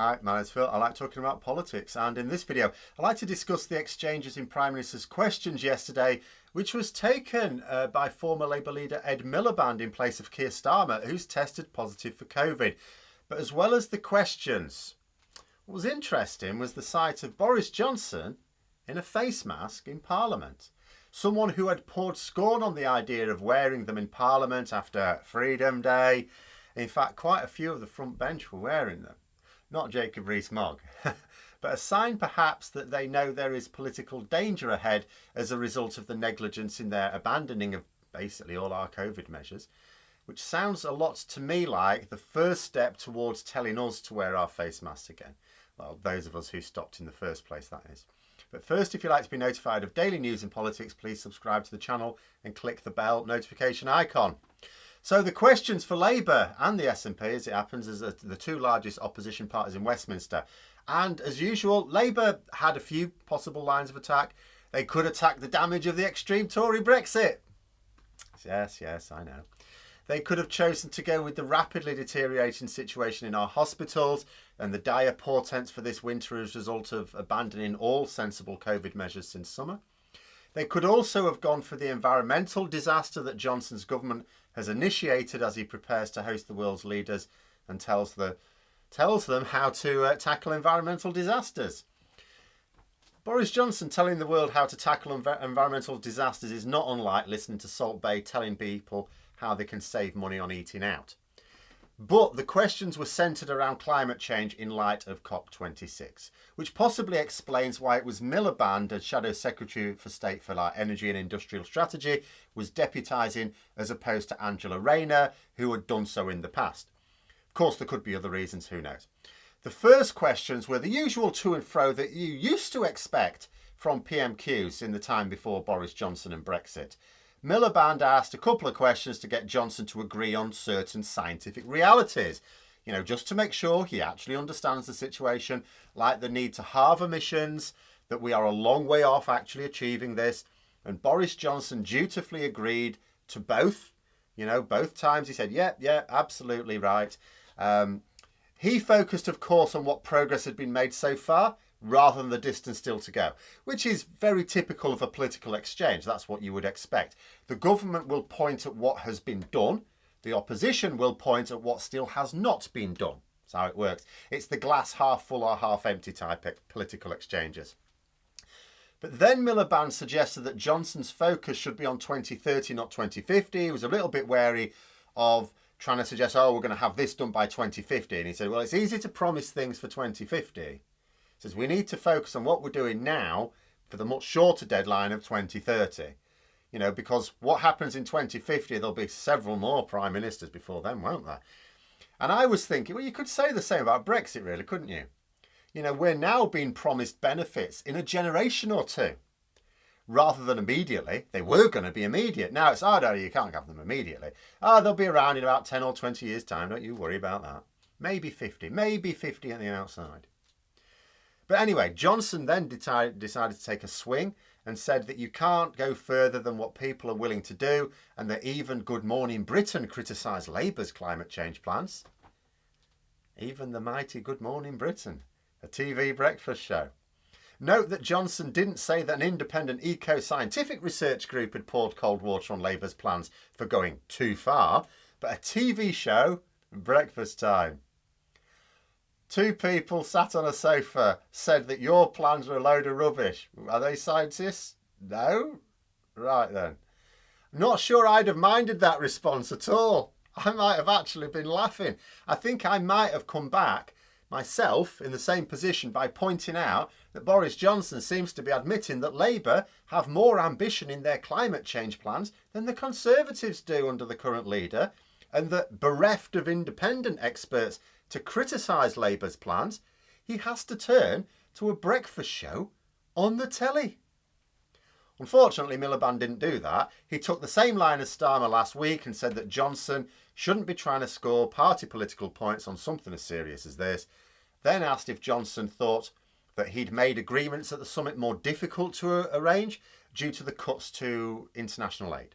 Hi, my name's Phil. I like talking about politics, and in this video I like to discuss the exchanges in Prime Minister's questions yesterday, which was taken by former Labour leader Ed Milliband in place of Keir Starmer, who's tested positive for COVID. But as well as the questions, what was interesting was the sight of Boris Johnson in a face mask in Parliament. Someone who had poured scorn on the idea of wearing them in Parliament after Freedom Day. In fact, quite a few of the front bench were wearing them. Not Jacob Rees-Mogg, but a sign perhaps that they know there is political danger ahead as a result of the negligence in their abandoning of basically all our COVID measures, which sounds a lot to me like the first step towards telling us to wear our face masks again. Well, those of us who stopped in the first place, that is. But first, if you'd like to be notified of daily news and politics, please subscribe to the channel and click the bell notification icon. So the questions for Labour and the SNP, as it happens, is the two largest opposition parties in Westminster. And as usual, Labour had a few possible lines of attack. They could attack the damage of the extreme Tory Brexit. Yes, I know. They could have chosen to go with the rapidly deteriorating situation in our hospitals and the dire portents for this winter as a result of abandoning all sensible COVID measures since summer. They could also have gone for the environmental disaster that Johnson's government has initiated as he prepares to host the world's leaders and tells them how to tackle environmental disasters. Boris Johnson telling the world how to tackle environmental disasters is not unlike listening to Salt Bae telling people how they can save money on eating out. But the questions were centred around climate change in light of COP26, which possibly explains why it was Milliband, as Shadow Secretary for State for Energy and Industrial Strategy, was deputising as opposed to Angela Rayner, who had done so in the past. Of course, there could be other reasons, who knows. The first questions were the usual to and fro that you used to expect from PMQs in the time before Boris Johnson and Brexit. Milliband asked a couple of questions to get Johnson to agree on certain scientific realities, just to make sure he actually understands the situation, like the need to halve emissions, that we are a long way off actually achieving this. And Boris Johnson dutifully agreed to both. Both times he said, yeah, absolutely right. He focused, of course, on what progress had been made so far, rather than the distance still to go, which is very typical of a political exchange. That's what you would expect. The government will point at what has been done. The opposition will point at what still has not been done. That's how it works. It's the glass half full or half empty type of political exchanges. But then Milliband suggested that Johnson's focus should be on 2030, not 2050. He was a little bit wary of trying to suggest, we're going to have this done by 2050. And he said, well, it's easy to promise things for 2050. Says we need to focus on what we're doing now for the much shorter deadline of 2030. Because what happens in 2050, there'll be several more prime ministers before then, won't there? And I was thinking, well, you could say the same about Brexit, really, couldn't you? We're now being promised benefits in a generation or two, rather than immediately. They were going to be immediate. Now it's, you can't have them immediately. They'll be around in about 10 or 20 years' time. Don't you worry about that. Maybe 50 on the outside. But anyway, Johnson then decided to take a swing and said that you can't go further than what people are willing to do, and that even Good Morning Britain criticised Labour's climate change plans. Even the mighty Good Morning Britain, a TV breakfast show. Note that Johnson didn't say that an independent eco-scientific research group had poured cold water on Labour's plans for going too far, but a TV show, breakfast time. Two people sat on a sofa said that your plans were a load of rubbish. Are they scientists? No? Right then. Not sure I'd have minded that response at all. I might have actually been laughing. I think I might have come back myself in the same position by pointing out that Boris Johnson seems to be admitting that Labour have more ambition in their climate change plans than the Conservatives do under the current leader, and that bereft of independent experts to criticise Labour's plans, he has to turn to a breakfast show on the telly. Unfortunately, Milliband didn't do that. He took the same line as Starmer last week and said that Johnson shouldn't be trying to score party political points on something as serious as this. Then asked if Johnson thought that he'd made agreements at the summit more difficult to arrange due to the cuts to international aid.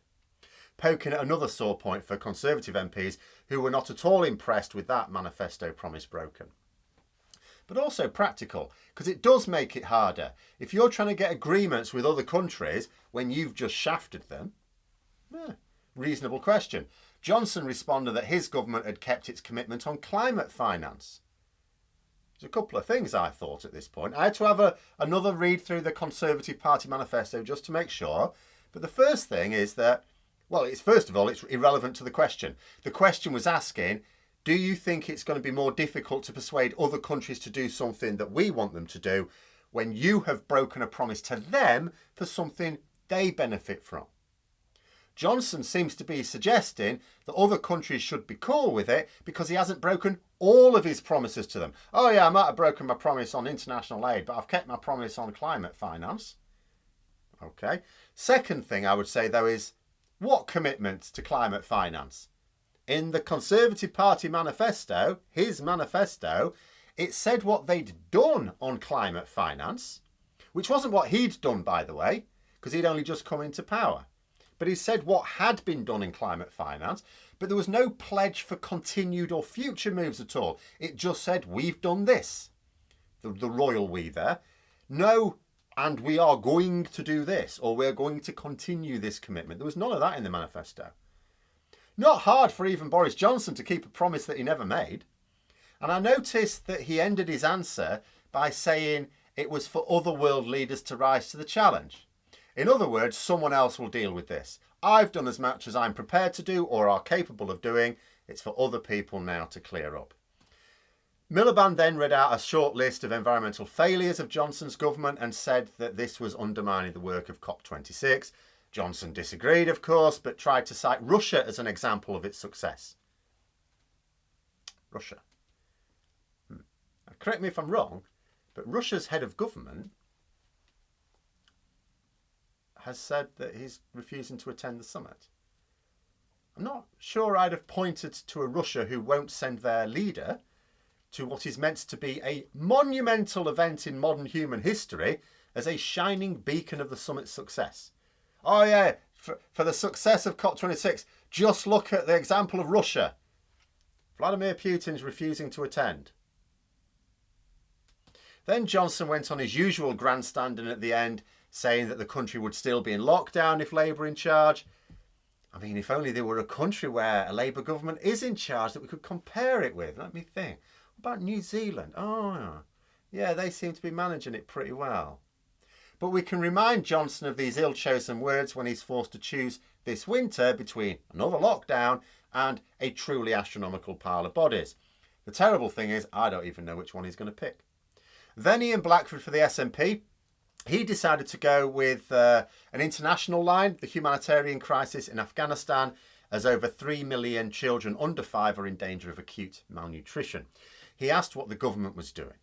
poking at another sore point for Conservative MPs who were not at all impressed with that manifesto promise broken. but also practical, because it does make it harder. If you're trying to get agreements with other countries when you've just shafted them, reasonable question. Johnson responded that his government had kept its commitment on climate finance. There's a couple of things I thought at this point. I had to have another read through the Conservative Party manifesto just to make sure. But the first thing is that, well, first of all, it's irrelevant to the question. The question was asking, do you think it's going to be more difficult to persuade other countries to do something that we want them to do when you have broken a promise to them for something they benefit from? Johnson seems to be suggesting that other countries should be cool with it because he hasn't broken all of his promises to them. Oh yeah, I might have broken my promise on international aid, but I've kept my promise on climate finance. Okay. Second thing I would say though is, what commitment to climate finance? In the Conservative Party manifesto, his manifesto, it said what they'd done on climate finance, which wasn't what he'd done, by the way, because he'd only just come into power. But he said what had been done in climate finance, but there was no pledge for continued or future moves at all. It just said, we've done this. The royal we there. No, and we are going to do this, or we're going to continue this commitment. There was none of that in the manifesto. Not hard for even Boris Johnson to keep a promise that he never made. And I noticed that he ended his answer by saying it was for other world leaders to rise to the challenge. In other words, someone else will deal with this. I've done as much as I'm prepared to do or are capable of doing. It's for other people now to clear up. Milliband then read out a short list of environmental failures of Johnson's government and said that this was undermining the work of COP26. Johnson disagreed, of course, but tried to cite Russia as an example of its success. Russia. Now, correct me if I'm wrong, but Russia's head of government has said that he's refusing to attend the summit. I'm not sure I'd have pointed to a Russia who won't send their leader to what is meant to be a monumental event in modern human history as a shining beacon of the summit's success. Oh yeah, for the success of COP26, just look at the example of Russia. Vladimir Putin's refusing to attend. Then Johnson went on his usual grandstanding at the end, saying that the country would still be in lockdown if Labour were in charge. I mean, if only there were a country where a Labour government is in charge that we could compare it with. Let me think. What about New Zealand? Oh, yeah, they seem to be managing it pretty well. But we can remind Johnson of these ill-chosen words when he's forced to choose this winter between another lockdown and a truly astronomical pile of bodies. The terrible thing is, I don't even know which one he's going to pick. Then Ian Blackford for the SNP. He decided to go with an international line, the humanitarian crisis in Afghanistan, as over 3 million children under 5 are in danger of acute malnutrition. He asked what the government was doing.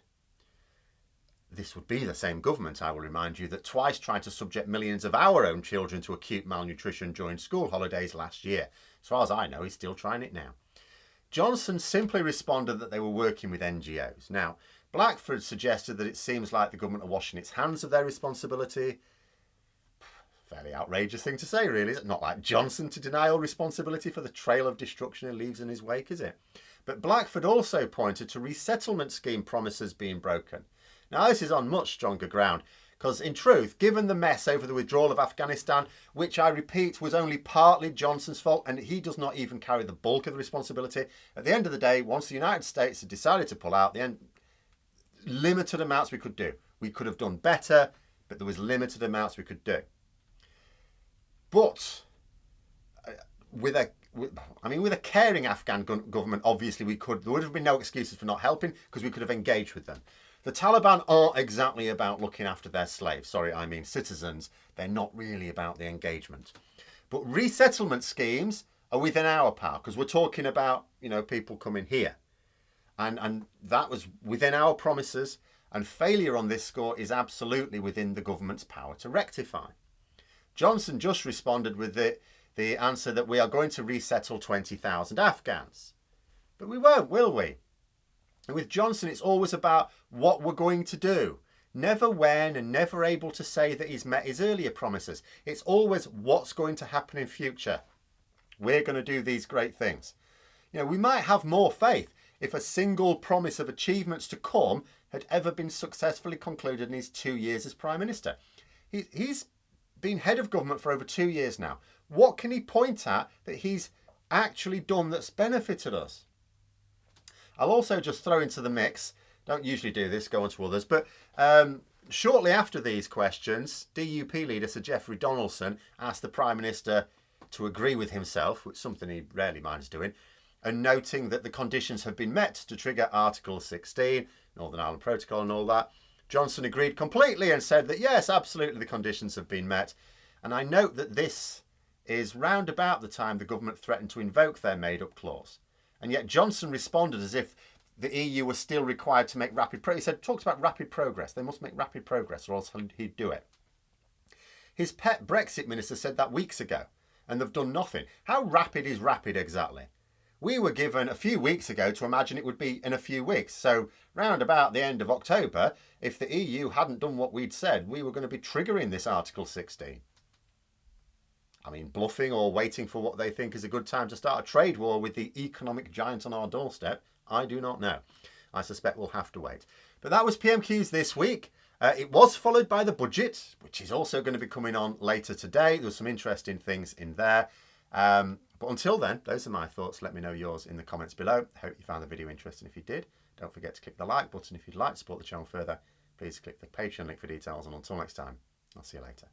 This would be the same government, I will remind you, that twice tried to subject millions of our own children to acute malnutrition during school holidays last year. As far as I know, he's still trying it now. Johnson simply responded that they were working with NGOs. Now, Blackford suggested that it seems like the government are washing its hands of their responsibility. Fairly outrageous thing to say, really. It's not like Johnson to deny all responsibility for the trail of destruction he leaves in his wake, is it? But Blackford also pointed to resettlement scheme promises being broken. Now, this is on much stronger ground, because in truth, given the mess over the withdrawal of Afghanistan, which I repeat was only partly Johnson's fault, and he does not even carry the bulk of the responsibility, at the end of the day, once the United States had decided to pull out, limited amounts we could do. We could have done better, but there was limited amounts we could do. But with a caring Afghan government, obviously there would have been no excuses for not helping because we could have engaged with them. The Taliban aren't exactly about looking after their slaves. Sorry, I mean citizens. They're not really about the engagement. But resettlement schemes are within our power because we're talking about, people coming here. And that was within our promises, and failure on this score is absolutely within the government's power to rectify. Johnson just responded with the answer that we are going to resettle 20,000 Afghans. But we won't, will we? And with Johnson, it's always about what we're going to do. Never when, and never able to say that he's met his earlier promises. It's always what's going to happen in future. We're going to do these great things. We might have more faith if a single promise of achievements to come had ever been successfully concluded in his 2 years as Prime Minister. He's been head of government for over 2 years now. What can he point at that he's actually done that's benefited us? I'll also just throw into the mix, don't usually do this, go on to others, but shortly after these questions, DUP leader Sir Geoffrey Donaldson asked the Prime Minister to agree with himself, which is something he rarely minds doing, and noting that the conditions have been met to trigger Article 16, Northern Ireland Protocol and all that. Johnson agreed completely and said that yes, absolutely the conditions have been met. And I note that this is round about the time the government threatened to invoke their made-up clause. And yet Johnson responded as if the EU was still required to make rapid progress. He said, talks about rapid progress. They must make rapid progress or else he'd do it. His pet Brexit minister said that weeks ago, and they've done nothing. How rapid is rapid exactly? We were given a few weeks ago to imagine it would be in a few weeks. So round about the end of October, if the EU hadn't done what we'd said, we were going to be triggering this Article 16. I mean, bluffing or waiting for what they think is a good time to start a trade war with the economic giant on our doorstep, I do not know. I suspect we'll have to wait. But that was PMQs this week. It was followed by the budget, which is also going to be coming on later today. There's some interesting things in there. But until then, those are my thoughts. Let me know yours in the comments below. Hope you found the video interesting. If you did, don't forget to click the like button. If you'd like to support the channel further, please click the Patreon link for details. And until next time, I'll see you later.